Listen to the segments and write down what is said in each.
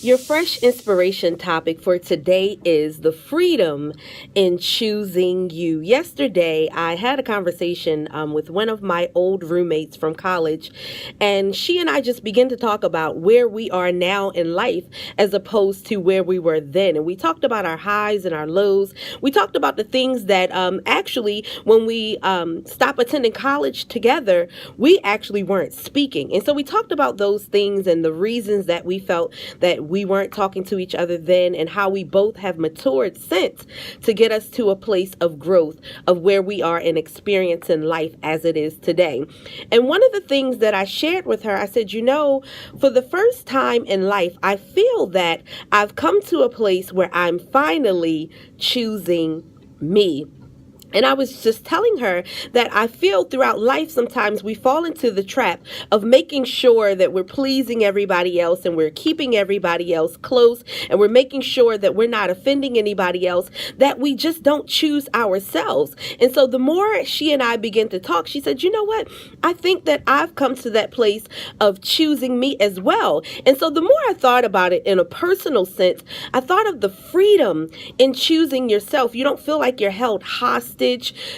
Your fresh inspiration topic for today is the freedom in choosing you. Yesterday, I had a conversation with one of my old roommates from college, and she and I just began to talk about where we are now in life as opposed to where we were then. And we talked about our highs and our lows. We talked about the things that actually, when we stopped attending college together, we actually weren't speaking. And so we talked about those things and the reasons that we felt that we weren't talking to each other then, and how we both have matured since to get us to a place of growth of where we are in experience in life as it is today. And one of the things that I shared with her, I said, for the first time in life, I feel that I've come to a place where I'm finally choosing me. And I was just telling her that I feel throughout life sometimes we fall into the trap of making sure that we're pleasing everybody else and we're keeping everybody else close and we're making sure that we're not offending anybody else, that we just don't choose ourselves. And so the more she and I began to talk, she said, you know what? I think that I've come to that place of choosing me as well. And so the more I thought about it in a personal sense, I thought of the freedom in choosing yourself. You don't feel like you're held hostage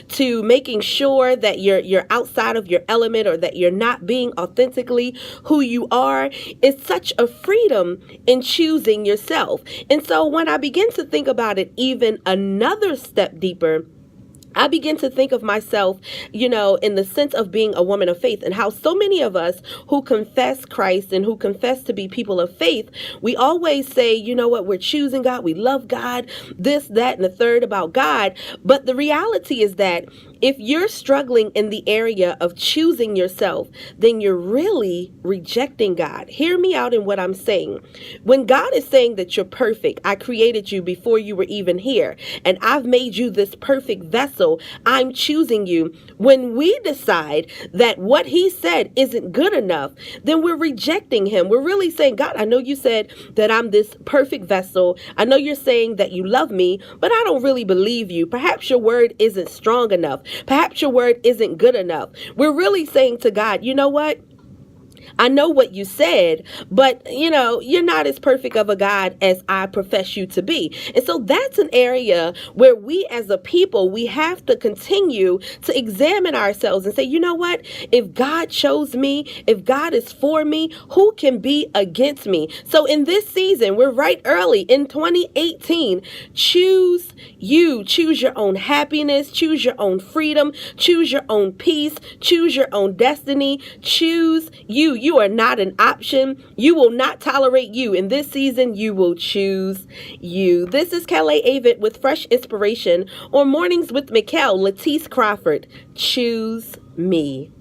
to making sure that you're outside of your element or that you're not being authentically who you are. It's such a freedom in choosing yourself. And so when I begin to think about it even another step deeper, I begin to think of myself, in the sense of being a woman of faith, and how so many of us who confess Christ and who confess to be people of faith, we always say, we're choosing God, we love God, this, that, and the third about God. But the reality is that if you're struggling in the area of choosing yourself, then you're really rejecting God. Hear me out in what I'm saying. When God is saying that you're perfect, I created you before you were even here, and I've made you this perfect vessel, I'm choosing you. When we decide that what he said isn't good enough, then we're rejecting him. We're really saying, God, I know you said that I'm this perfect vessel. I know you're saying that you love me, but I don't really believe you. Perhaps your word isn't strong enough. Perhaps your word isn't good enough. We're really saying to God, you know what? I know what you said, but you're not as perfect of a God as I profess you to be. And so that's an area where we as a people, we have to continue to examine ourselves and say, you know what? If God chose me, if God is for me, who can be against me? So in this season, we're right early in 2018. Choose you. Choose your own happiness. Choose your own freedom. Choose your own peace. Choose your own destiny. Choose you. You are not an option. You will not tolerate you. In this season, you will choose you. This is Kelly Avid with Fresh Inspiration on Mornings with Mikkel Latisse Crawford. Choose me.